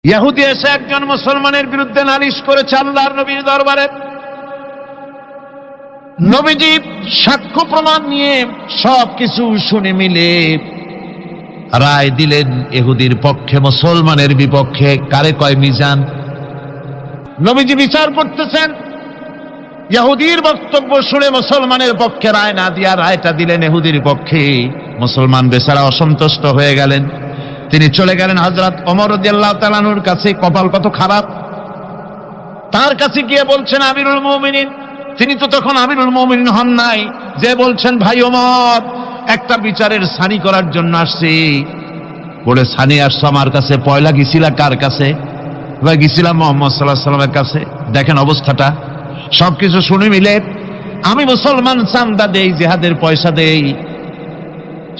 ইহুদি এসে একজন মুসলমানের বিরুদ্ধে নালিশ করেছে আল্লাহর নবীর দরবারে। নবীজি সাক্ষ্য প্রমাণ নিয়ে সবকিছু শুনে মিলে রায় দিলেন ইহুদির পক্ষে, মুসলমানের বিপক্ষে। কারে কয় মিজান। নবীজি বিচার করতেছেন, ইহুদির বক্তব্য শুনে মুসলমানের পক্ষে রায় না দিয়া রায়টা দিলেন ইহুদির পক্ষে। মুসলমান বেচারা অসন্তুষ্ট হয়ে গেলেন। তিনি চলে গেলেন হযরত ওমর রাদিয়াল্লাহু তাআলা আনহুর কাছে। কপাল কত খারাপ, তার কাছে গিয়ে বলছেন আমিরুল মুমিনিন। তিনি তো তখন আমিরুল মুমিনিন হন নাই, যে বলছেন ভাই ওমর, একটা বিচারের সানি করার জন্য আসছি। বলে সানি আসছো আমার কাছে? পয়লা গেছিলা কার কাছে? ভাই গেছিলাম মুহাম্মদ সাল্লাল্লাহু আলাইহি ওয়াসাল্লামের কাছে। দেখেন অবস্থাটা। সবকিছু শুনে মিলে আমি মুসলমান চান্দা দেই, জিহাদের পয়সা দেই,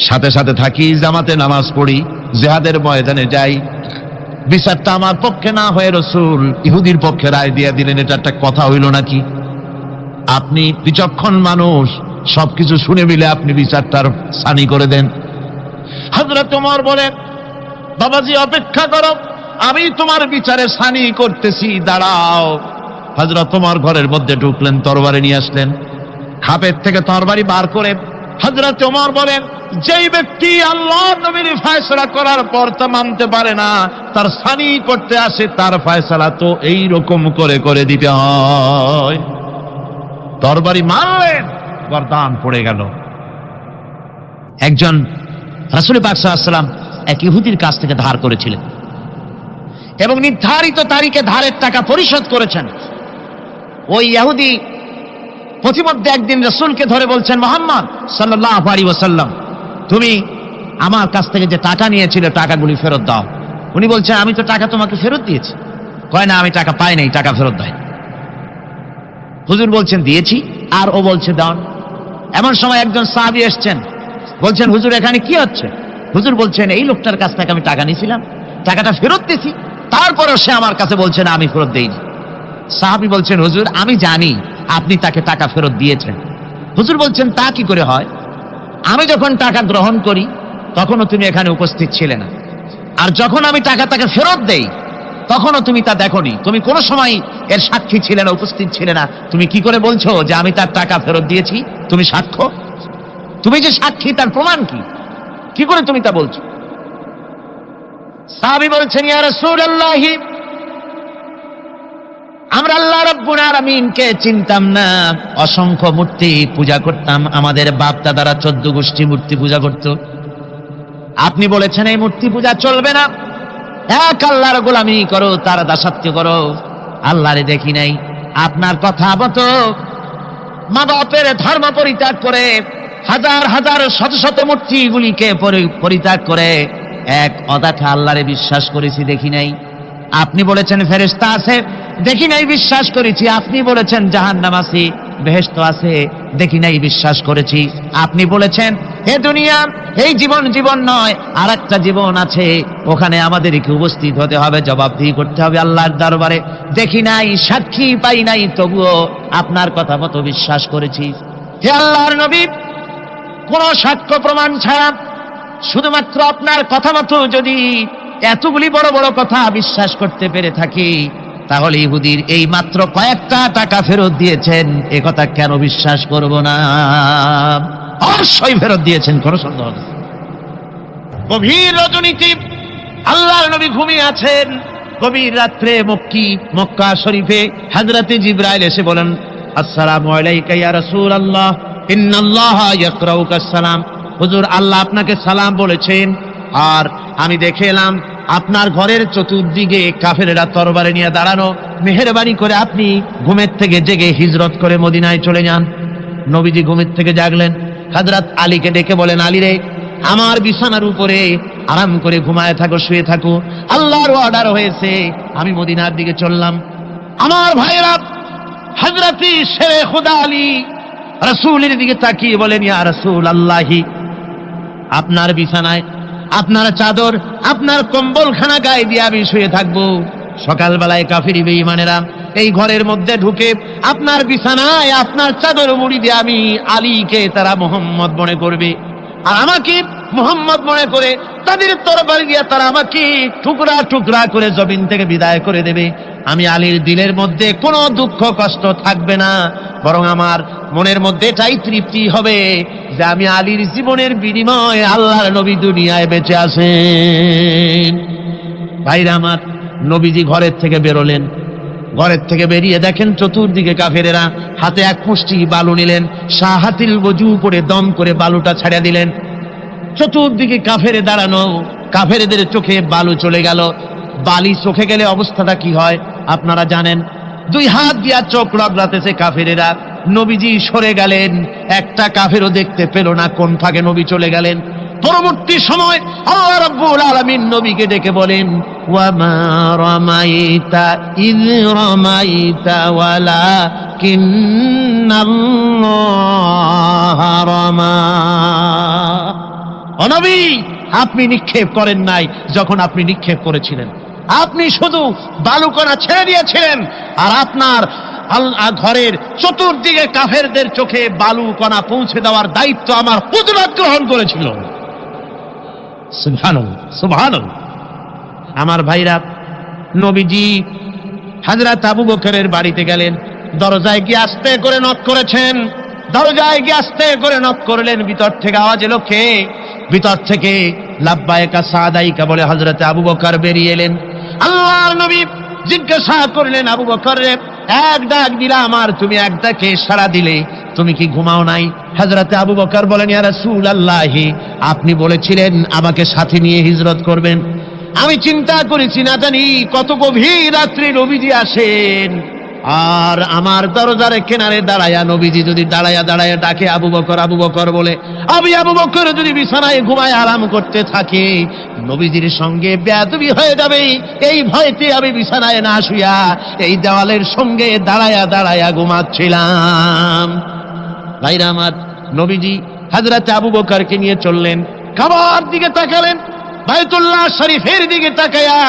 সাথে সাথে থাকি, জামাতে নামাজ পড়ি, জিহাদের ময়দানে যাই। বিচারটা আমার পক্ষে না হয়ে রাসূল ইহুদির পক্ষে রায় দিয়ে দিলেন। এটা একটা কথা হইল নাকি? আপনি বিচক্ষণ মানুষ, সবকিছু শুনে মিলে আপনি বিচারটার সানি করে দেন। হযরত ওমর বলেন, বাবাজি অপেক্ষা করো, আমি তোমার বিচারে সানি করতেছি, দাঁড়াও। হযরত ওমর ঘরের মধ্যে ঢুকলেন, তরবারি নিয়ে আসলেন। খাপের থেকে তরবারি বার করে হযরত ওমর বলেন, যেই ব্যক্তি আল্লাহর নবীর ফয়সালা করার পর তা মানতে পারে না, তার সানি করতে আসে, তার ফয়সালা তো এই রকম করে করে দিতে হয়। তরবারি মারলেন, গর্দান পড়ে গেল। একজন রাসূল পাক সাল্লাল্লাহু আলাইহি ওয়াসাল্লাম এক ইহুদির কাছ থেকে ধার করেছিলেন এবং নির্ধারিত তারিখে ধারের টাকা পরিশোধ করেছেন। ওই ইহুদি প্রতিমধ্যে একদিন রাসূলকে ধরে বলছেন, মুহাম্মদ সাল্লাল্লাহু আলাইহি ওয়াসাল্লাম, তুমি আমার কাছ থেকে যে টাকা নিয়েছিলে টাকাগুলি ফেরত দাও। উনি বলছেন, আমি তো টাকা তোমাকে ফেরত দিয়েছি। কয় না, আমি টাকা পাই নাই, টাকা ফেরত দেয়। হুজুর বলছেন দিয়েছি, আর ও বলছে দাও। এমন সময় একজন সাহাবী এসেছেন, বলছেন হুজুর এখানে কি হচ্ছে? হুজুর বলছেন, এই লোকটার কাছ থেকে আমি টাকা নিয়েছিলাম, টাকাটা ফেরত দিয়েছি, তারপরে সে আমার কাছে বলছে না আমি ফেরত দেইনি। সাহাবী বলছেন, হুজুর আমি জানি আপনি তাকে টাকা ফেরত দিয়েছেন। হুজুর বলছেন, তা কি করে হয়? আমি যখন টাকা গ্রহণ করি তখনও তুমি এখানে উপস্থিত ছিলে না, আর যখন আমি টাকা তাকে ফেরত দেই তখনও তুমি তা দেখোনি, তুমি কোনো সময় এর সাক্ষী ছিলে না, উপস্থিত ছিলে না। তুমি কি করে বলছো যে আমি তার টাকা ফেরত দিয়েছি? তুমি সাক্ষ্য, তুমি যে সাক্ষী তার প্রমাণ কি? কি করে তুমি তা বলছো? সাহাবী বলছেন, ইয়া রাসূলুল্লাহ, আমরা আল্লাহ রাব্বুল আলামিনকে চিনতাম না, অসংখ্য মূর্তি পূজা করতাম, আমাদের বাপ দাদারা 14 গোষ্ঠী মূর্তি পূজা করত। আপনি বলেছেন এই মূর্তি পূজা চলবে না, এক আল্লাহর গোলামি করো, তার দাসত্ব করো। আল্লাহরে দেখি নাই। আপনার কথা মতো মা বাপের ধর্ম পরিত্যাগ করে, হাজার হাজার শত শত মূর্তিগুলিকে পরিত্যাগ করে এক অদেখা আল্লাহরে বিশ্বাস করেছি, দেখি নাই। আপনি বলেছেন ফেরেশতা আছে, দেখি নাই, বিশ্বাস করেছি। আপনি বলেছেন জাহান্নাম আছে, বেহেশত আছে, দেখি নাই, বিশ্বাস করেছি। আপনি বলেছেন হে দুনিয়া, এই জীবন জীবন নয়, আর একটা জীবন আছে, ওখানে আমাদেরকে উপস্থিত হতে হবে, জবাবদিহি করতে হবে আল্লাহর দরবারে। দেখি নাই, সাক্ষী পাই নাই, তবুও আপনার কথা মতো বিশ্বাস করেছি। হে আল্লাহর নবী, কোন সাক্ষ্য প্রমাণ ছাড়া শুধুমাত্র আপনার কথা মতো যদি এতগুলি বড় বড় কথা বিশ্বাস করতে পেরে থাকি, তাহলে ইহুদির এই মাত্র কয়েকটা টাকা ফেরত দিয়েছেন, এ কথা কেন বিশ্বাস করব না? অবশ্যই ফেরত দিয়েছেন, কোনো সন্দেহ নেই। গভীর রজনীতে আল্লাহর নবী ঘুমিয়ে আছেন। গভীর রাত্রে মক্কা শরীফে হযরতে জিবরাইল এসে বলেন, আসসালামু আলাইকা ইয়া রাসূলুল্লাহ, ইন্নাল্লাহা ইয়াকরাউকা সালাম। হুজুর, আল্লাহ আপনাকে সালাম বলেছেন। আর আমি দেখে এলাম আপনার ঘরের চতুর্দিকে কাফেরেরা তরবারি নিয়ে দাঁড়ানো। মেহেরবানি করে আপনি ঘুমের থেকে জেগে হিজরত করে মদিনায় চলে যান। নবীজি ঘুমের থেকে জাগলেন, হযরত আলীকে ডেকে বলেন, আলী রে, আমার বিছানার উপরে আরাম করে ঘুমায় থাকো, শুয়ে থাকো, আল্লাহর অর্ডার হয়েছে, আমি মদিনার দিকে চললাম। আমার ভাইরা, হযরত শেরে খুদা আলী রাসূলের দিকে তাকিয়ে বলেন, ইয়া রাসূলুল্লাহি, আপনার বিছানায় আপনার চাদর, আপনার কম্বলখানা গায়ে দিয়ে আমি শুয়ে থাকবো। সকালবেলায় কাফিরি বেঈমানেরা এই ঘরের মধ্যে ঢুকে আপনার বিছানায় আপনার চাদর মুড়ি দিয়ে আমি আলীকে তারা মুহাম্মদ মনে করবে, আর আমাকে মুহাম্মদ মনে করে তাদের তরবারি দিয়ে তারা আমাকে টুকরা টুকরা করে জমিন থেকে বিদায় করে দেবে। আমি আলীর দিলের মধ্যে কোনো দুঃখ কষ্ট থাকবে না, বরং আমার মনের মধ্যে এটাই তৃপ্তি হবে যে আমি আলীর জীবনের বিনিময়ে আল্লাহর নবী দুনিয়ায় বেঁচে আছেন। ভাইরা আমার, নবীজি ঘরের থেকে বেরোলেন। ঘরের থেকে বেরিয়ে দেখেন চতুর্দিকে কাফেরেরা। হাতে এক মুষ্টি বালু নিলেন, শাহাতিল ওযু করে দম করে বালুটা ছাড়িয়ে দিলেন। চতুর্দিকে কাফেরে দাঁড়ানো, কাফেরদের চোখে বালু চলে গেল। বালি চোখে গেলে অবস্থাটা কি হয় আপনারা জানেন। দুই হাত দিয়া চোখ রগড়াতেছে কাফেরেরা। নবীজি সরে গেলেন, একটা কাফেরও দেখতে পেল না কোন ফাঁকে নবী চলে গেলেন। পরবর্তী সময় আল্লাহ রাব্বুল আলামিন নবীকে ডেকে বলেন, ওয়া মা রামাইতা ইয রামাইতা ওয়ালাকিন্নাল্লাহা রামা। ও নবী, আপনি নিক্ষেপ করেন নাই যখন আপনি নিক্ষেপ করেছিলেন, আপনি শুধু বালুকণা ছেড়ে দিয়েছিলেন, আর আপনার ঘরের চতুর্দিকে কাফেরদের চোখে বালুকণা পৌঁছে দেওয়ার দায়িত্ব আমার কুদরত গ্রহণ করেছিল। সুবহানাল্লাহ, সুবহানাল্লাহ। আমার ভাইরা, নবীজি হযরত আবু বকরের বাড়িতে গেলেন। দরজায় গিয়ে আস্তে করে নক করেছেন। দরজায় গিয়ে আস্তে করে নক করলেন। ভিতর থেকে আওয়াজ এলো, কে? ভিতর থেকে লাব্বাইকা সাদাইকা বলে হযরত আবু বকর বেরিয়ে এলেন। আল্লাহর নবী জিজ্ঞাসা করলেন, আবু বকর রে, এক ডাক দিলাম আর তুমি এক ডাকে সাড়া দিলে, তুমি কি ঘুমাও নাই? হযরত আবু বকর বলেন, ইয়া রাসূলুল্লাহ, আপনি বলেছিলেন আমাকে সাথে নিয়ে হিজরত করবেন। আমি চিন্তা করেছি না জানি কত গভীর রাত্রে নবীজি আসেন, আর আমার দরজার কিনারে দাঁড়ায়া নবীজি যদি দাঁড়ায়া দাঁড়ায়া ডাকে আবু বকর আবু বকর বলে, আমি আবু বকর যদি বিছানায় ঘুমায় আরাম করতে থাকে, নবীজির সঙ্গে বেয়াদবি হয়ে যাবে। এই ভয়তে আমি বিছানায় না শুয়া এই দেওয়ালের সঙ্গে দাঁড়ায়া দাঁড়ায়া ঘুমাচ্ছিলাম। ভাইরা আমার, নবীজি হযরত আবু বকরকে নিয়ে চললেন। কাবার দিকে তাকালেন, বাইতুল্লাহ শরীফের দিকে তাকায়া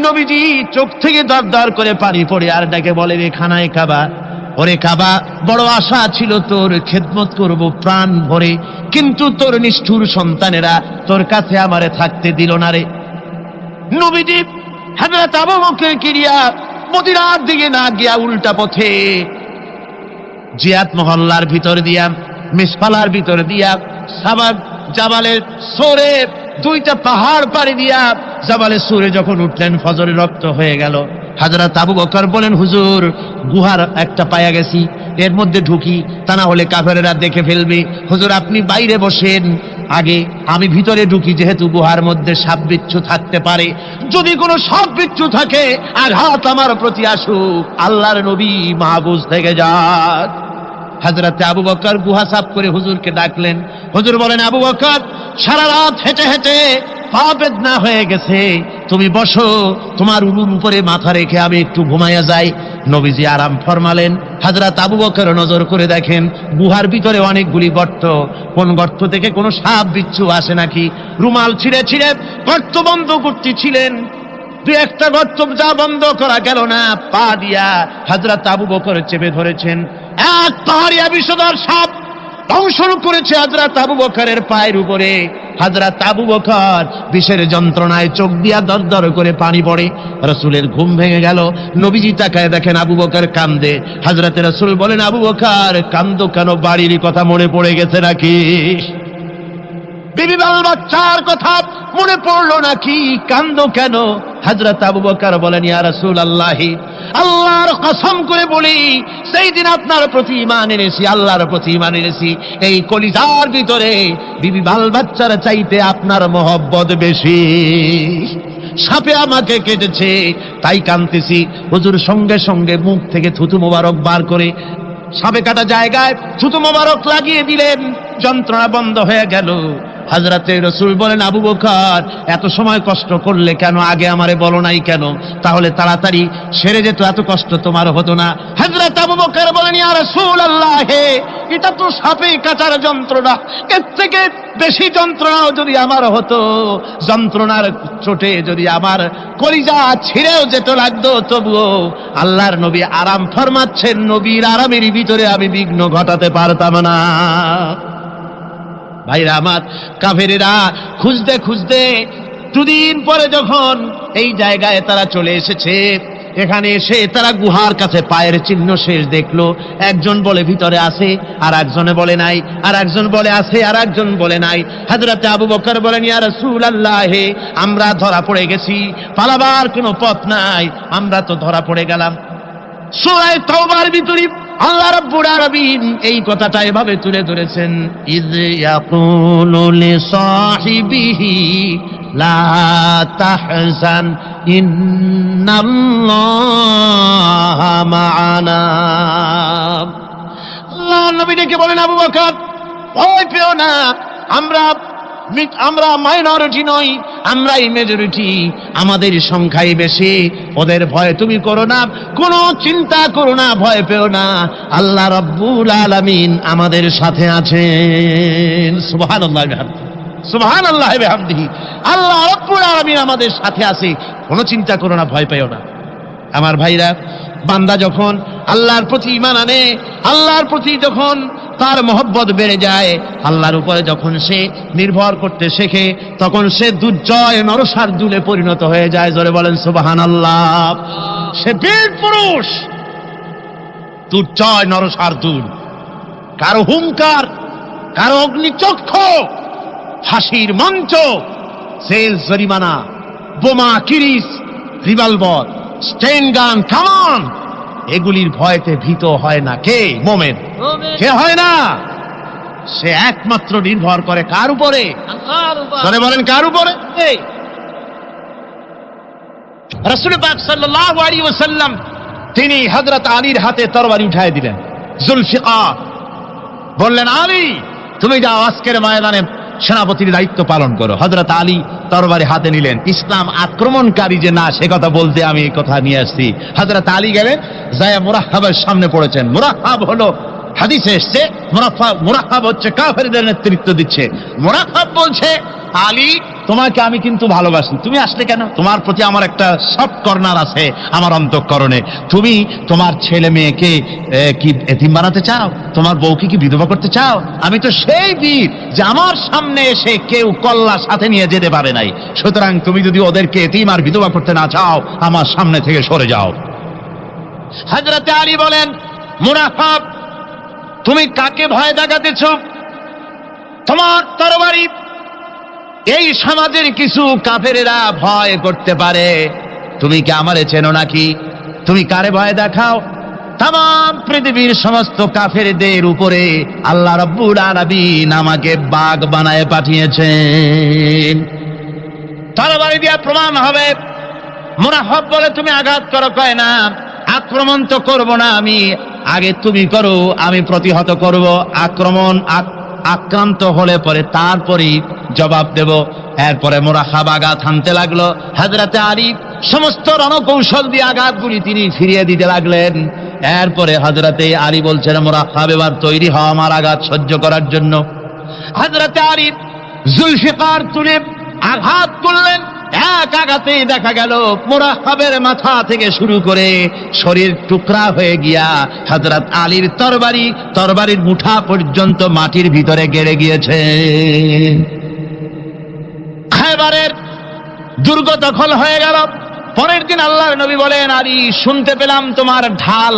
নবীজি চোখ থেকে দর দর করে পানি পড়ে আর ডাকে বলে, রে খানায় কাবা, ওরে কাবা, বড় আশা ছিল তোর খেদমত করব প্রাণ ভরে, কিন্তু তোর নিষ্ঠুর সন্তানেরা তোর কাছে আমারে থাকতে দিল না রে। নবীজি হযরত আবু বকরকে নিয়া মদিনার দিকে না গিয়া উল্টা পথে জিয়াদ মহল্লার ভিতর দিয়া, মিসফালার ভিতর দিয়া, সাবাব জাবালের সোরে, দুইটা পাহাড় পাড়ি দিয়া জাবালে সুরে যখন উঠলেন, ফজরের রক্ত হয়ে গেল। হযরত আবু বকর বলেন, হুজুর, গুহার একটা পায়া গেছি, এর মধ্যে ঢুকি, তা না হলে কাফেরেরা দেখে ফেলবে। হুজুর, আপনি বাইরে বসেন, আগে আমি ভিতরে ঢুকি, যেহেতু গুহার মধ্যে সাপ বিচ্ছু থাকতে পারে, যদি কোনো সাপ বিচ্ছু থাকে আঘাত আমার প্রতি আসুক, আল্লাহর নবী মাহফুজ থেকে যাক। হযরত আবু বকর গুহা সাফ করে হুজুরকে ডাকলেন। হুজুর বলেন, আবু বকর, সারা রাত হেঁটে হেঁটে পা বেদনা হয়ে গেছে, তুমি বসো, তোমার উলুর উপরে মাথা রেখে আমি একটু ঘুমাইয়া যাই। নবীজি আরাম ফরমালেন। হযরত আবু বকর নজর করে দেখেন গুহার ভিতরে অনেকগুলি গর্ত, কোন গর্ত থেকে কোনো সাপ বিচ্ছু আসে নাকি। রুমাল ছিঁড়ে ছিঁড়ে গর্ত বন্ধ করতেছিলেন। দুই একটা গর্ত যা বন্ধ করা গেল না, পা দিয়া হযরত আবু বকর চেপে ধরেছেন। এক পাহাড়িয়া বিষধর সাপ দংশন করেছে হযরত আবু বকরের পায়ের উপরে। হযরত আবু বকর বিষের যন্ত্রণায় চোখ দিয়া দর দর করে পানি পড়ে। রাসূলের ঘুম ভেঙে গেল। নবীজি তাকায় দেখেন আবু বকর কান্দে। হযরত রাসূল বলেন, আবু বকর কান্দো কেন? বাড়ির কথা মনে পড়ে গেছে নাকি? বিবি বাল বাচ্চার কথা মনে পড়লো নাকি? কান্দো কেন? হযরত আবু বকর বলেন, ইয়া রাসূলুল্লাহ, আল্লাহর কসম করে বলি, সেই দিন আপনার প্রতি ঈমান এনেছি, আল্লাহর প্রতি ঈমান এনেছি, এই কলিজার ভিতরে বিবি বাল বাচ্চার চাইতে আপনার মহব্বত বেশি। সাপে আমাকে কেটেছে, তাই কাঁদতেছি। হুজুর সঙ্গে সঙ্গে মুখ থেকে থুতু মোবারক বার করে সাপে কাটা জায়গায় থুতু মোবারক লাগিয়ে দিলেন, যন্ত্রণা বন্ধ হয়ে গেল। হযরতে রাসূল বলেন, আবু বকর এত সময় কষ্ট করলে কেন? আগে আমারে বলো নাই কেন? তাহলে তাড়াতাড়ি সেরে যেত, এত কষ্ট তোমার হতো না। হযরত আবু বকর বলেন, ইয়া রাসূলুল্লাহ, এটা তো সাপে কাটার যন্ত্রণা, এর থেকে বেশি যন্ত্রণাও যদি আমার হতো, যন্ত্রণার চোটে যদি আমার কলিজা ছিঁড়েও যেত লাগতো, তবুও আল্লাহর নবী আরাম ফরমাচ্ছেন, নবীর আরামের ভিতরে আমি বিঘ্ন ঘটাতে পারতাম না। ভাইরা আমার, কাফেরেরা খুঁজতে খুঁজতে দুদিন পরে যখন এই জায়গায় তারা চলে এসেছে, এখানে এসে তারা গুহার কাছে পায়ের চিহ্ন শেষ দেখলো। একজন বলে ভিতরে আছে, আর একজনে বলে নাই, আর একজন বলে আছে, আর একজন বলে নাই। হযরতে আবু বকর বলেন, ইয়া রাসূলুল্লাহ, আমরা ধরা পড়ে গেছি, পালাবার কোনো পথ নাই, আমরা তো ধরা পড়ে গেলাম। সূরা তাওবার ভিতরে আল্লাহ রাব্বুল আলামিন এই কথাটা এভাবে তুলে ধরেছেন, ইয ইয়াকুলু লিসাহিবিহি লা তাহজান ইন্নাল্লাহা মা'ানা। আল্লাহ নবী ডেকে বলেন, আবু বকর ভয় পেও না, আমরা মাইনরিটি নই, আমরাই মেজরিটি, আমাদের সংখ্যাই বেশি, ওদের ভয় তুমি করো না, কোনো চিন্তা করো না, ভয় পেও না, আল্লাহ রাব্বুল আলামিন আমাদের সাথে আছেন। সুবহানাল্লাহ বিহামদিহি, সুবহানাল্লাহ বিহামদিহি, আল্লাহ রাব্বুল আলামিন আমাদের সাথে আছে, কোনো চিন্তা করো না, ভয় পেও না। আমার ভাইরা, বান্দা যখন আল্লাহর প্রতি ঈমান আনে, আল্লাহর প্রতি যখন তার মহব্বত বেড়ে যায়, আল্লাহর উপরে যখন সে নির্ভর করতে শেখে, তখন সে দুর্জয় নরশার্দুলে পরিণত হয়ে যায়। জোরে বলেন সুবহানাল্লাহ। সে বীর পুরুষ, দুর্জয় নরশার্দুল, কারো হুঙ্কার, কারো অগ্নিচক্ষু, ফাঁসির মঞ্চ, জেল জরিমানা, বোমা, কিরিস, রিভলভার, স্টেন গান, কামান, এগুলির ভয়তে ভীত হয় না। কে? মুমিন। কে হয় না? সে একমাত্র নির্ভর করে কার উপরে? আল্লাহর উপরে। জোরে বলেন কার উপরে? রাসূল পাক সাল্লাল্লাহু আলাইহি ওয়াসাল্লাম তিনি হযরত আলীর হাতে তরবারি উঠায় দিলেন। জুলফিকার বললেন, আলী তুমি যাও, আজকের ময়দানে সেনাপতির দায়িত্ব পালন করো। হযরত আলী তরবারি হাতে নিলেন। ইসলাম আক্রমণকারী যে না, সে কথা বলতে আমি এই কথা নিয়ে আসছি। হযরত আলী গেলেন, যায়া মুরাহহাবের সামনে পড়েছেন। মুরাহহাব হলো, হাদিসে এসেছে, মুরাহহাব হচ্ছে কাফেরদের নেতৃত্ব দিচ্ছে। মুরাহহাব বলছে, আলী তোমাকে আমি কিন্তু ভালোবাসি, তুমি আসলে কেন? তোমার প্রতি আমার একটা সফট কর্নার আছে আমার অন্তঃকরণে। তুমি তোমার ছেলে মেয়েকে কি এতিম বানাতে চাও? তোমার বউকে কি বিধবা করতে চাও? আমি তো সেই বীর যে আমার সামনে এসে কেউ কল্লা সাথে নিয়ে যেতে পারে নাই। সুতরাং তুমি যদি ওদেরকে এতিম আর বিধবা করতে না চাও, আমার সামনে থেকে সরে যাও। হযরতে আলী বলেন, মুরাহহাব তুমি কাকে ভয় দেখাতেছ? তোমার তরবারি এই সমাজের কিছু কাফেরেরা ভয় করতে পারে, তুমি কি আমারে চেনো নাকি? তুমি কারে ভয় দেখাও? তাম পৃথিবীর সমস্ত কাফেরদের উপরে আল্লাহ রাব্বুল আলামিন আমাকে বাগ বানায় পাঠিয়েছেন। তরবারি দিয়া প্রমাণ হবে। মুরাহহাব বলে, তুমি আঘাত করো। কয় না, আক্রমণ তো করব না আমি, আগে তুমি করো, আমি প্রতিহত করব। আক্রান্ত হলে পরে তারপরই জবাব দেব। এরপরে মুরাহহাব আঘাত হানতে লাগলো। হযরতে আলী সমস্ত রণকৌশল দিয়ে আঘাতগুলি তিনি ফিরিয়ে দিতে লাগলেন। এরপরে হযরতে আলী বলছেন, মুরাহহাব এবার তৈরি হও আমার আঘাত সহ্য করার জন্য। হযরতে আলী জুলফিকার তুলে আঘাত করলেন। এক আঘাতেই দেখা গেল মুরাহহাবের মাথা থেকে শুরু করে শরীর টুকরা হয়ে গিয়া হযরত আলীর তরবারির মুঠা পর্যন্ত মাটির ভিতরে গেড়ে গিয়েছে। খায়বারের দুর্গ দখল হয়ে গেল। পরের দিন আল্লাহর নবী বলেন, আলী শুনতে পেলাম তোমার ঢাল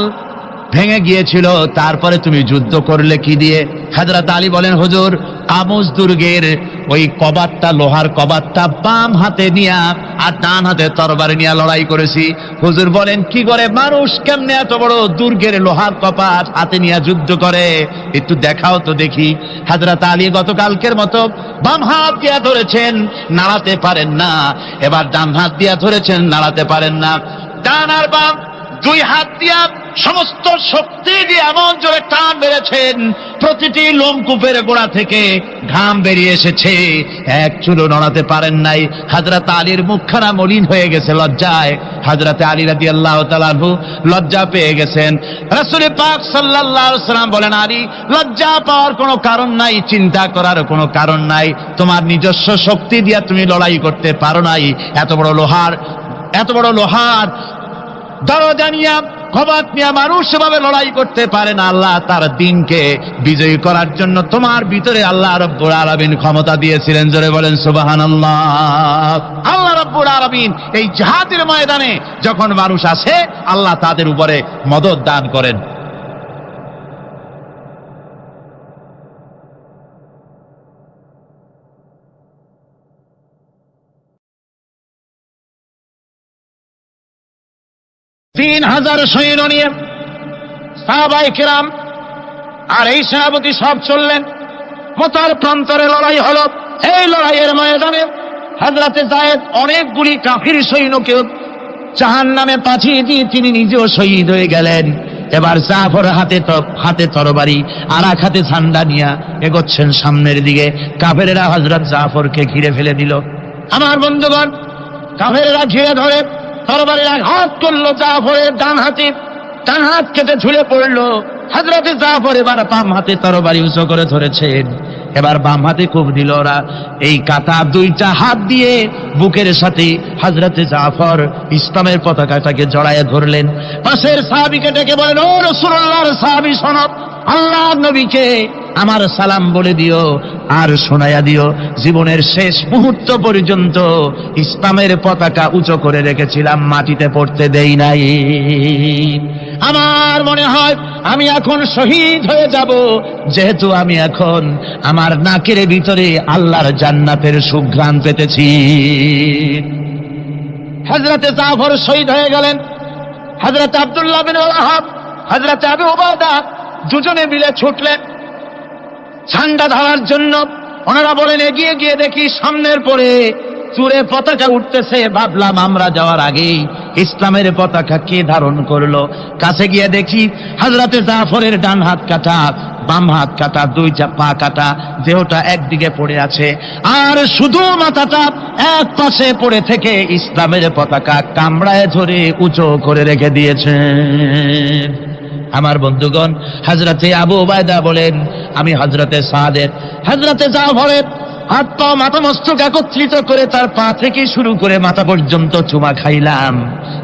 ভেঙে গিয়েছিল, তারপরে তুমি যুদ্ধ করলে কি দিয়ে? হযরত আলী বলেন, হুজুর আমুজ দুর্গের ওই কবাটটা, লোহার কবাটটা বাম হাতে নিয়া আর ডান হাতে তরবারি নিয়ে লড়াই করেছি। হুজুর বলেন, কি করে মানুষ কেমনে এত বড় দুর্গের লোহার কপাট হাতে নিয়ে যুদ্ধ করে? একটু দেখাও তো দেখি। হযরত আলী গতকালকের মতো বাম হাত দিয়া ধরেছেন, নাড়াতে পারেন না। এবার ডান হাত দিয়া ধরেছেন, নাড়াতে পারেন না। ডান আর বাম দুই হাত দিয়া সমস্ত শক্তি দিয়ে এমন জোরে টান মেরেছেন, প্রতিটি লোমকূপের গোড়া থেকে ঘাম বেরিয়ে এসেছে, এক চুলও নড়াতে পারেন নাই। হযরত আলীর মুখখানা মলিন হয়ে গেছে লজ্জায়। হযরত আলী রাদিয়াল্লাহু তাআলা আনহু লজ্জা পেয়ে গেছেন। রাসূল পাক সাল্লাল্লাহু আলাইহি ওয়াসাল্লাম বলেন, আলী লজ্জা পাওয়ার কোনো কারণ নাই, চিন্তা করার কোনো কারণ নাই। তোমার নিজস্ব শক্তি দিয়ে তুমি লড়াই করতে পারো নাই। এত বড় লোহার দরজা নিয়ে ক্ষমতা নিয়ে মানুষ সেভাবে লড়াই করতে পারে না। আল্লাহ তার দ্বীনকে বিজয়ী করার জন্য তোমার ভিতরে আল্লাহ রাব্বুল আলামিন ক্ষমতা দিয়েছিলেন। জোরে বলেন সুবহানাল্লাহ। আল্লাহ রাব্বুল আলামিন এই জিহাদের ময়দানে যখন মানুষ আসে, আল্লাহ তাদের উপরে মদদ দান করেন। তিন হাজার সৈন্য নিয়ে সাহাবায়ে কেরাম আর এই সেনাপতি সব চললেন। মতার প্রান্তরে লড়াই হলো। এই লড়াইয়ের ময়দানে হযরতে যায়েদ অনেকগুলি কাফির সৈন্যকে জাহান্নামে পাঠিয়ে দিয়ে তিনি নিজেও শহীদ হয়ে গেলেন। এবার জাফর হাতে তরবারি আর এক হাতে ঝান্ডা নিয়ে এগোচ্ছেন সামনের দিকে। কাফেরেরা হযরত জাফরকে ঘিরে ফেলে দিল। আমার বন্ধুগণ, কাফেরেরা ঘিরে ধরে তরবারির আঘাত করলো জাফরের ডান হাত কেটে ঝুলে পড়লো। হযরতে জাফর এবার বাম হাতে তরবারি উঁচু করে ধরেছেন। এবার বাম হাতে কোপ দিল ওরা। এই কাটা দুইটা হাত দিয়ে বুকের সাথে হযরতে জাফর ইসলামের পতাকাটাকে জড়ায় ধরলেন। পাশের সাহাবীকে ডেকে বলেন, ও রাসূলুল্লাহর সাহাবী শোনো, আল্লাহর নবীকে আমার সালাম বলে দিও আর শোনায়া দিও, জীবনের শেষ মুহূর্ত পর্যন্ত ইসলামের পতাকা উঁচু করে রেখেছিলাম, মাটিতে পড়তে দেই নাই। আমার মনে হয় আমি এখন শহীদ হয়ে যাব, যেহেতু আমি এখন আমার নাকের ভিতরে আল্লাহর জান্নাতের সুঘ্রাণ পেতেছি। হযরতে জাফর শহীদ হয়ে গেলেন। হযরত আব্দুল্লাহ বিন ওয়াহাব, হযরত আবু উবাদা দুজনে মিলে ছুটলেন ঝান্ডা ধরার জন্য। ওনারা বলেন, এগিয়ে গিয়ে দেখি সামনের পরে চূড়ে পতাকা উঠতেছে। ভাবলাম আমরা যাওয়ার আগেই ইসলামের পতাকা কে ধারণ করলো। কাছে গিয়ে দেখি হযরতে জাফরের ডান হাত কাটা, বাম হাত কাটা, দুইটা পা কাটা, দেহটা একদিকে পড়ে আছে আর শুধু মাথাটা এক পাশে পড়ে থেকে ইসলামের পতাকা কামড়ায় ধরে উঁচু করে রেখে দিয়েছেন। আমার বন্ধুগণ, হযরতে আবু উবাইদা বলেন, আমি হযরতে সাদের, হযরতে জাফরের হাত পা মাথা মস্তক একত্রিত করে তার পা থেকে শুরু করে মাথা পর্যন্ত চুমা খাইলাম।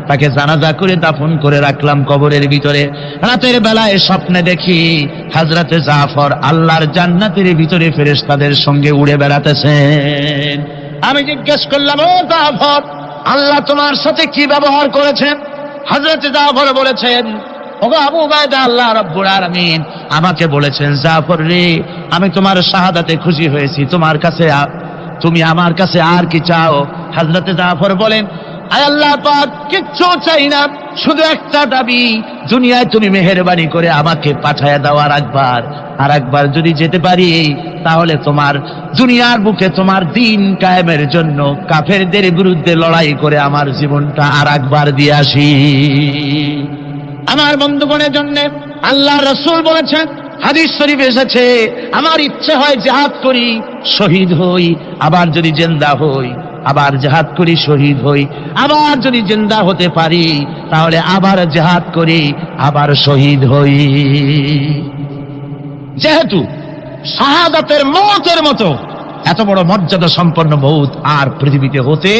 তাকে জানাজা করে দাফন করে রাখলাম কবরের ভিতরে। রাতের বেলায় স্বপ্নে দেখি হযরতে জাফর আল্লাহর জান্নাতের ভিতরে ফেরেশতাদের সঙ্গে উড়ে বেড়াতেছেন। আমি জিজ্ঞেস করলাম, ও জাফর, আল্লাহ তোমার সাথে কি ব্যবহার করেছেন? হযরতে জাফর বলেছেন, ওগো আবু উবাইদা, আল্লাহ রাব্বুল আলামিন আমাকে বলেছেন, জাফর রে, আমি তোমার শাহাদাতে খুশি হয়েছি, তুমি আমার কাছে আর কি চাও? হযরতে জাফর বলেন, আয় আল্লাহ পাক, কিচ্ছু চাই না, শুধু একটা দাবি, দুনিয়ায় তুমি মেহেরবানি করে আমাকে পাঠায়া দাও আর একবার যদি যেতে পারি, তাহলে তোমার দুনিয়ার বুকে তোমার দ্বীন কায়েমের জন্য কাফেরদের বিরুদ্ধে লড়াই করে আমার জীবনটা আর একবার দিয়ে আসি। আমার বন্ধুগণের জন্য আল্লাহ রাসূল বলেছেন, হাদিস শরীফ এসেছে, আমার ইচ্ছে হয় জিহাদ করি, শহীদ হই, আবার যদি জিন্দা হই, আবার জিহাদ করি, শহীদ হই, আবার যদি জিন্দা হতে পারি তাহলে আবার জিহাদ করি, আবার শহীদ হই। যেহেতু শাহাদাতের মওতের মতো এত বড় মর্যাদা সম্পন্ন মওত আর পৃথিবীতে হতে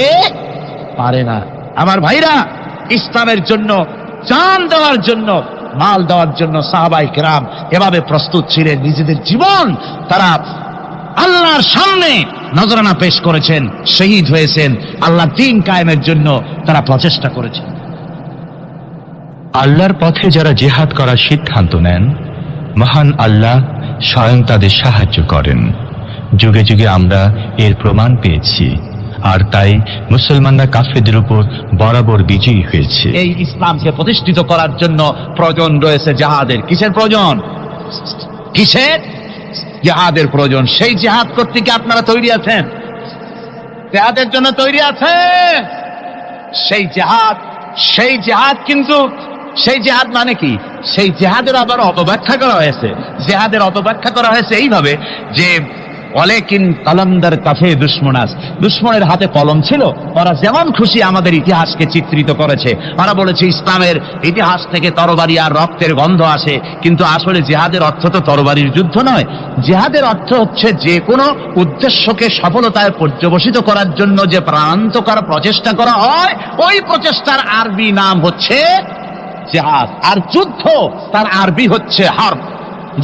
পারে না। আমার ভাইরা, ইসলামের জন্য জান দেওয়ার জন্য, মাল দেওয়ার জন্য সাহাবায়ে কেরাম এভাবে প্রস্তুত ছিলেন। নিজেদের জীবন তারা আল্লাহর সামনে নজরানা পেশ করেছেন, শহীদ হয়েছেন, আল্লাহর দ্বীন কায়েমের জন্য তারা প্রচেষ্টা করেছেন। আল্লাহর পথে যারা জিহাদ করার সিদ্ধান্ত নেন, মহান আল্লাহ স্বয়ং তাদের সাহায্য করেন। যুগে যুগে আমরা এর প্রমাণ পেয়েছি, আর তাই মুসলমানরা কাফেরদের উপর বরাবর বিজয়ী হয়েছে। এই ইসলামকে প্রতিষ্ঠিত করার জন্য প্রয়োজন রয়েছে জিহাদের। কিসের প্রয়োজন? কিসের? জিহাদের প্রয়োজন। সেই জিহাদ করতে কি আপনারা তৈরি আছেন? জিহাদের জন্য তৈরি আছেন? সেই জিহাদ কিন্তু সেই জিহাদ মানে কি? সেই জিহাদের আবার অপব্যাখ্যা করা হয়েছে। জিহাদের অপব্যাখ্যা করা হয়েছে এইভাবে যে, ওয়ালাকিন কালান্দার কাফে দুশমনাস, দুশমনের হাতে কলম ছিল, ওরা যেমন খুশি আমাদের ইতিহাসকে চিত্রিত করেছে। ওরা বলেছে ইসলামের ইতিহাস থেকে তরবারি আর রক্তের গন্ধ আসে, কিন্তু আসলে জিহাদের অর্থ তো তরবারির যুদ্ধ নয়। জিহাদের অর্থ হচ্ছে যে কোনো উদ্দেশ্যকে সফলতায় পর্যবসিত করার জন্য যে প্রাণান্তকর প্রচেষ্টা করা হয়, ওই প্রচেষ্টার আরবি নাম হচ্ছে জিহাদ। আর যুদ্ধ তার আরবি হচ্ছে হার্ব।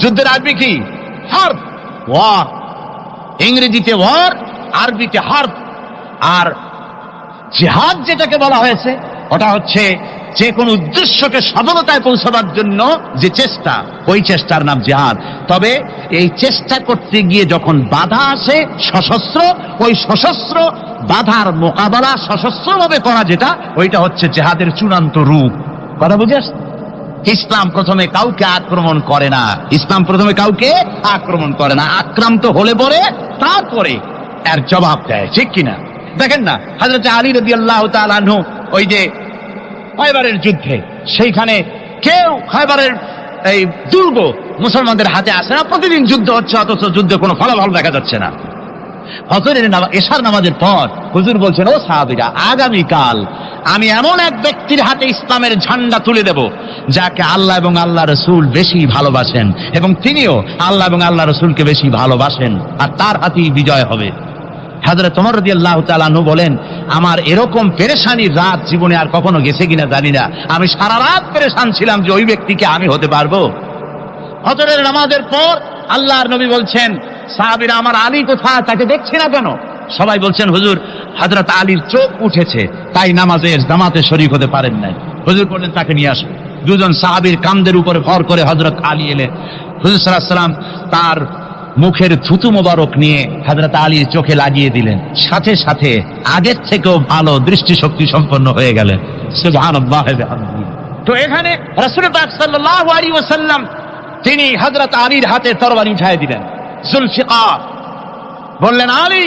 যুদ্ধের আরবি কি? হার্ব, ওয়ার। ইংরেজিতে ওয়ার, আরবিতে হার্ব। আর জিহাদ যেটাকে বলা হয়েছে ওটা হচ্ছে যে কোনো উদ্দেশ্যকে সফলতায় পৌঁছাবার জন্য যে চেষ্টা, ওই চেষ্টার নাম জিহাদ। তবে এই চেষ্টা করতে গিয়ে যখন বাধা আসে সশস্ত্র, ওই সশস্ত্র বাধার মোকাবেলা সশস্ত্রভাবে করা যেটা, ওইটা হচ্ছে জিহাদের চূড়ান্ত রূপ। কথা বুঝে আসছে? ইসলাম প্রথমে কাউকে আক্রমণ করে না, ইসলাম প্রথমে কাউকে আক্রমণ করে না, আক্রান্ত হলে পরে তারপরে এর জবাব দেয়, ঠিক কিনা? দেখেন না, হযরত আলী রাদিয়াল্লাহু তাআলা আনহু ওই যে খায়বারের যুদ্ধে, সেইখানে কেউ খায়বারের এই দুর্গ মুসলমানদের হাতে আসে না, প্রতিদিন যুদ্ধ হচ্ছে, অথচ যুদ্ধে কোনো ফলাফল দেখা যাচ্ছে না। ফজরের এশার নামাজের পর হুজুর বলছেন, ও সাহাবীরা, আগামীকাল আমি এমন এক ব্যক্তির হাতে ইসলামের ঝান্ডা তুলে দেব যাকে আল্লাহ এবং আল্লাহ রসুল বেশি ভালোবাসেন, এবং তিনিও আল্লাহ এবং আল্লাহ রসুলকে বেশি ভালোবাসেন, আর তার হাতেই বিজয় হবে। হযরত ওমর রাদিয়াল্লাহু তাআলা আনহু বলেন, আমার এরকম পেরেশানির রাত জীবনে আর কখনো গেছে কিনা জানি না, আমি সারা রাত পেরেশান ছিলাম যে ওই ব্যক্তিকে আমি হতে পারবো। ফজরের নামাজের পর আল্লাহর নবী বলছেন, সাহাবীরা, আমার আলী কোথায়, তাকে দেখছি না কেন? সবাই বলছেন, হুজুর, হযরত আলীর চোখ উঠেছে, তাই নামাজের জামাতে শরীক হতে পারেন নাই। হুজুর বললেন, তাকে নিয়ে আসুন। দুজন সাহাবীর কাঁধের উপরে ভর করে হযরত আলী এলেন। হুজুর সাল্লাল্লাহু আলাইহি ওয়াসাল্লাম তার মুখের থুতু মোবারক নিয়ে হযরত আলীর চোখে লাগিয়ে দিলেন, সাথে সাথে আগের থেকেও ভালো দৃষ্টিশক্তি সম্পন্ন হয়ে গেলেন। সুবহানাল্লাহ ওয়া বিহামদিহি। তো এখানে রাসূল পাক সাল্লাল্লাহু আলাইহি ওয়াসাল্লাম তিনি হযরত আলীর হাতে তরবারি উঠায় দিলেন। জুলফিকার বললেন, আলী,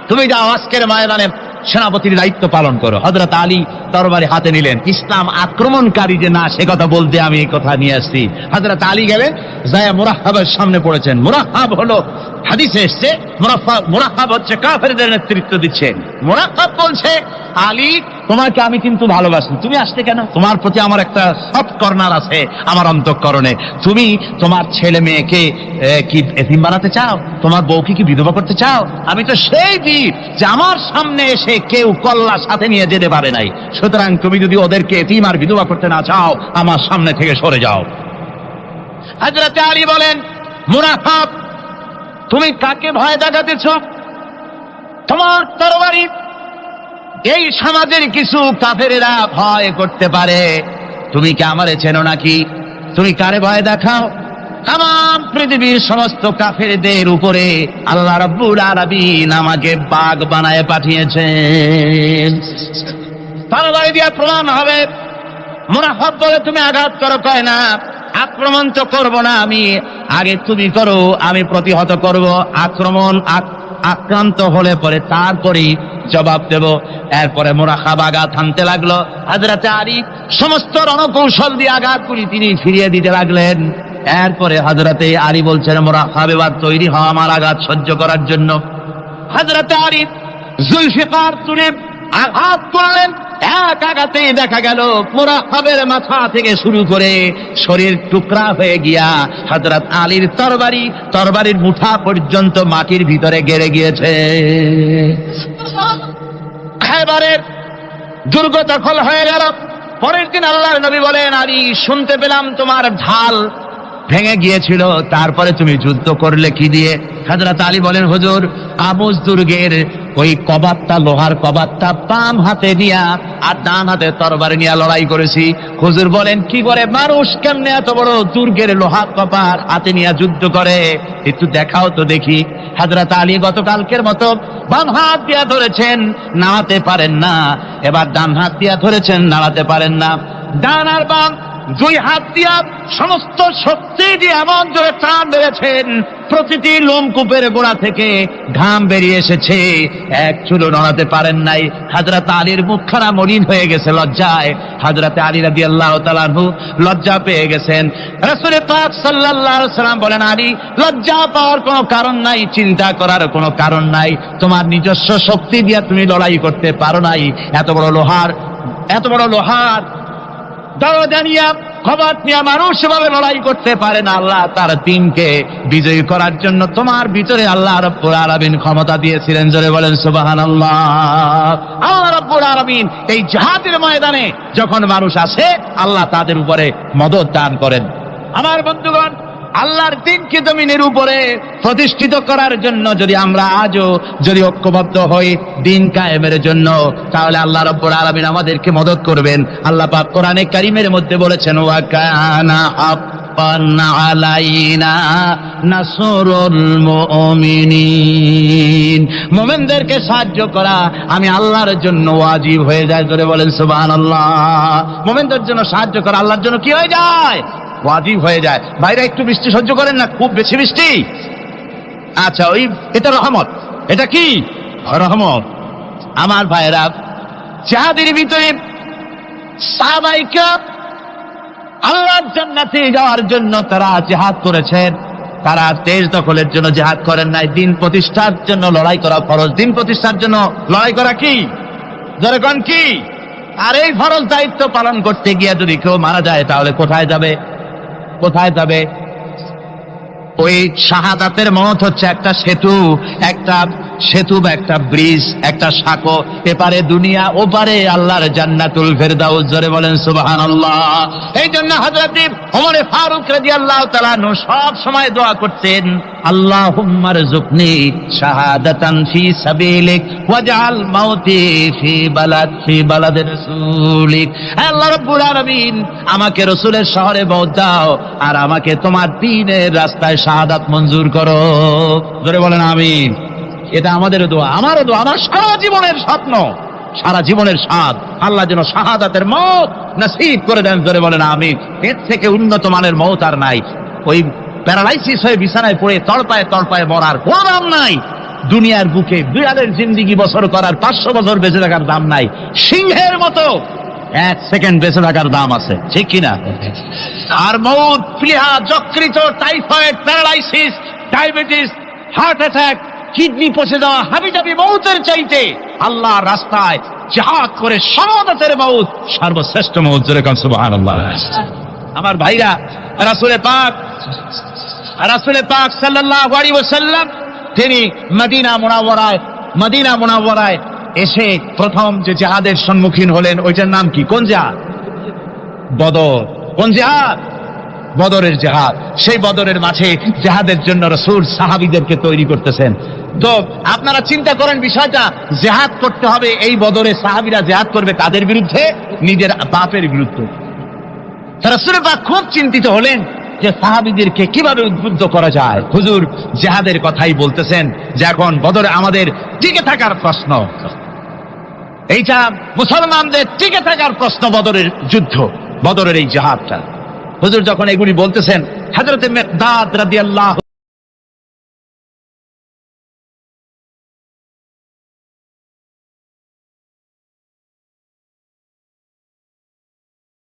তুমি যাও, আজকের ময়দানে সেনাপতির দায়িত্ব পালন করো। হযরত আলী তরবারি হাতে নিলেন। ইসলাম আক্রমণকারী যে না, সে কথা বলতে আমি এই কথা নিয়ে আসছি। হযরত আলী গেলেন, যায় মুরাহহাবের সামনে পড়েছেন। মুরাহহাব হলো, হাদিসে এসেছে, মুরাহহাব হচ্ছে কাফেরদের নেতৃত্ব দিচ্ছেন। মুরাহহাব বলছে, আলী, তোমাকে আমি কিন্তু ভালোবাসি, তুমি আসতে কেন? তোমার প্রতি আমার একটা সফট কর্নার আছে আমার অন্তঃকরণে। তুমি তোমার ছেলে মেয়েকে কি এতিম বানাতে চাও? তোমার বউকে কি বিধবা করতে চাও? আমি তো সেই বীর যে আমার সামনে এসে কেউ কল্লা সাথে নিয়ে যেতে পারে নাই। সুতরাং তুমি যদি ওদেরকে এতিম আর বিধবা করতে না চাও, আমার সামনে থেকে সরে যাও। হযরত আলী বলেন, মুনাফিক, তুমি কাকে ভয় দেখাতেছ? তোমার তরবারি এই সমাজের কিছু কাফেরেরা ভয় করতে পারে, তুমি কি আমারে চেনো নাকি? তুমি কারে ভয় দেখাও? তাম পৃথিবীর সমস্ত কাফেরদের উপরে আল্লাহ রাব্বুল আলামিন আমাকে বাগ বানায় পাঠিয়েছেন। তরবারি দিয়ে প্রমাণ হবে। মুনাফিক বলে, তুমি আঘাত করো, কয় না, আক্রমণ তো করবো না আমি, আগে তুমি করো, আমি প্রতিহত করব। আক্রান্ত হলে পরে তারপরেই জবাব দেব। এরপরে মুরাহাব আঘাত হানতে লাগলো। হযরত আলী সমস্ত রণকৌশল দিয়ে আঘাতগুলি তিনি ফিরিয়ে দিতে লাগলেন। এরপরে হযরতে আলী বলছেন, মুরাহাব, এবার তৈরি হও আমার আঘাত সহ্য করার জন্য। হযরত আলী জুলফিকার তুলে আঘাত করলেন। এক আঘাতেই দেখা গেল মুরাহাবের মাথা থেকে শুরু করে শরীর টুকরা হয়ে গিয়া হযরত আলীর তরবারির মুঠা পর্যন্ত মাটির ভিতরে গেড়ে গিয়েছে। খায়বারের দুর্গ দখল হয়ে গেল। পরের দিন আল্লাহর নবী বলেন, আলী, শুনতে পেলাম তোমার ঢাল ভেঙে গিয়েছিল, তারপরে তুমি যুদ্ধ করলে কি দিয়ে? হযরত আলী বলেন, হুজুর, আবুস দুর্গের ওই কবাতটা, লোহার কবাতটা বাম হাতে নিয়া আর ডান হাতে তরবারি নিয়ে লড়াই করেছি। হুজুর বলেন, কি করে মানুষ কেমনে এত বড় দুর্গের লোহার কপাট হাতে নিয়ে যুদ্ধ করে? একটু দেখাও তো দেখি। হযরত আলী গতকালকের মতো বাম হাত দিয়া ধরেছেন, নাড়াতে পারেন না। এবার ডান হাত দিয়া ধরেছেন, নাড়াতে পারেন না। ডান আর বাম দুই হাত দিয়া সমস্ত শক্তি দিয়ে এমন জোরে টান মেরেছেন, প্রতিটি লোমকূপের গোড়া থেকে ঘাম বেরিয়ে এসেছে, এক চুলও নড়াতে পারেন নাই। হযরত আলীর মুখখানা মলিন হয়ে গেছে লজ্জায়। হযরত আলী রাদিয়াল্লাহু তাআলা আনহু লজ্জা পেয়ে গেছেন। রাসূল পাক সাল্লাল্লাহু আলাইহি ওয়াসাল্লাম বলেন, আলী, লজ্জা পাওয়ার কোনো কারণ নাই, চিন্তা করার কোনো কারণ নাই। তোমার নিজস্ব শক্তি দিয়ে তুমি লড়াই করতে পারো নাই। এত বড় লোহার দরজা নিয়ে ক্ষমতা নিয়ে মানুষ সেভাবে লড়াই করতে পারে না। আল্লাহ তার দিনকে বিজয়ী করার জন্য তোমার ভিতরে আল্লাহ রাব্বুল আলামিন ক্ষমতা দিয়েছিলেন। জোরে বলেন সুবহানাল্লাহ। আল্লাহ রাব্বুল আলামিন এই জিহাদের ময়দানে যখন মানুষ আসে, আল্লাহ তাদের উপরে মদদ দান করেন। আমার বন্ধুগণ, আল্লাহর দিনকে জমিনের উপরে প্রতিষ্ঠিত করার জন্য যদি আমরা আজও যদি ঐক্যবদ্ধ হই দিন কায়েমের জন্য, তাহলে আল্লাহ রাব্বুল আলামিন আমাদেরকে মদদ করবেন। আল্লাহ পাক কোরআনে কারীমের মধ্যে বলেছেন, ওয়া কানা হাক্কান আলাইনা নাসরুল মুমিনিন। মুমিনদেরকে সাহায্য করা আমি আল্লাহর জন্য ওয়াজিব হয়ে যায়। জোরে বলেন সুবহানাল্লাহ। মুমিনদের জন্য সাহায্য করা আল্লাহর জন্য কি হয়ে যায়? ওয়াজিব হয়ে যায়। ভাইরা একটু বৃষ্টি সহ্য করেন না, খুব বেশি বৃষ্টি। আচ্ছা, ওই এটা রহমত। এটা কি রহমত? আমার ভাইরা, জিহাদের ভিতরে সাহাবায়ে কেরাম আল্লাহর জান্নাতে যাওয়ার জন্য তারা জিহাদ করেছেন। তারা দেশ দখলের জন্য জিহাদ করেন নাই, দিন প্রতিষ্ঠার জন্য লড়াই করা ফরজ। দিন প্রতিষ্ঠার জন্য লড়াই করা কি? জোরে কোন কি? আর এই ফরজ দায়িত্ব পালন করতে গিয়ে যদি কেউ মারা যায়, তাহলে কোথায় যাবে? কোথায় যাবে? ওই শাহাদাতের মত হচ্ছে একটা সেতু, একটা সেতু বা একটা ব্রিজ, একটা সাঁকো। এপারে দুনিয়া, ওপারে আল্লাহর জান্নাতুল ফেরদাউস। জোরে বলেন সুবহানাল্লাহ। এই জন্য হযরত ওমর ফারুক রাদিয়াল্লাহু তাআলা আনহু সব সময় দোয়া করতেন, আল্লাহুম্মা রযুকনি শাহাদাতান ফি সাবিলিক ওয়াজআল মাউতি ফি বালাদি রাসূলিক। আল্লাহ রাব্বুল আলামিন, আমাকে রাসূলের শহরে মওত দাও, আর আমাকে তোমার দ্বীনের রাস্তায় শাহাদাত মঞ্জুর করো। জোরে বলেন আমিন। এটা আমাদের দোয়া, আমারও দোয়া, আমার সারা জীবনের স্বপ্ন, সারা জীবনের স্বাদ, আল্লাহ যেন শাহাদাতের মওত নসিব করে দেন। জোরে বলেন আমিন। এর থেকে উন্নত মানের মওত আর নাই। ওই প্যারালাইসিস হয়ে বিছানায় পড়ে তড়পায় তড়পায় মরার কোনো দাম নাই। দুনিয়ার বুকে বিড়ালের জিন্দিগি বছর করার 500 বছর বেঁচে থাকার দাম নাই। সিংহের মতো 1 সেকেন্ড বেঁচে থাকার দাম আছে, ঠিক কিনা? আর মওত, প্লীহা, যকৃত, typhoid, paralysis, diabetes, heart attack, kidney পচে যাওয়া, হাবিজাবি মওতের চাইতে আল্লাহর রাস্তায় জিহাদ করে শাহাদাতের মওত সর্বশ্রেষ্ঠ মওত। জোরে কোন সুবহানাল্লাহ। আমার ভাইরা, রাসূলে পাক সাল্লাল্লাহু আলাইহি ওয়াসাল্লাম তিনি মদিনা মুনাওয়ারায় এসে প্রথম যে জিহাদের সম্মুখীন হলেন, ওইটার নাম কি? কোন জিহাদ? বদর। কোন জিহাদ? বদরের জিহাদ। সেই বদরের মাঠে জিহাদের জন্য রাসূল সাহাবীদেরকে তৈরি করতেছেন। তো আপনারা চিন্তা করেন বিষয়টা, জিহাদ করতে হবে। এই বদরে সাহাবীরা জিহাদ করবে কাদের বিরুদ্ধে? নিজের বাপের বিরুদ্ধে। রাসূল পাক খুব চিন্তিত হলেন যে সাহাবীদেরকে কিভাবে উদ্বুদ্ধ করা যায়। হুজুর জিহাদের কথাই বলতেছেন যে এখন বদরে আমাদের টিকে থাকার প্রশ্ন, এইটা মুসলমানদের টিকে থাকার প্রশ্ন, বদরের যুদ্ধ, বদরের এই জিহাদটা। হুজুর যখন এগুলি বলতেছেন, হযরত মিকদাদ রাদিয়াল্লাহু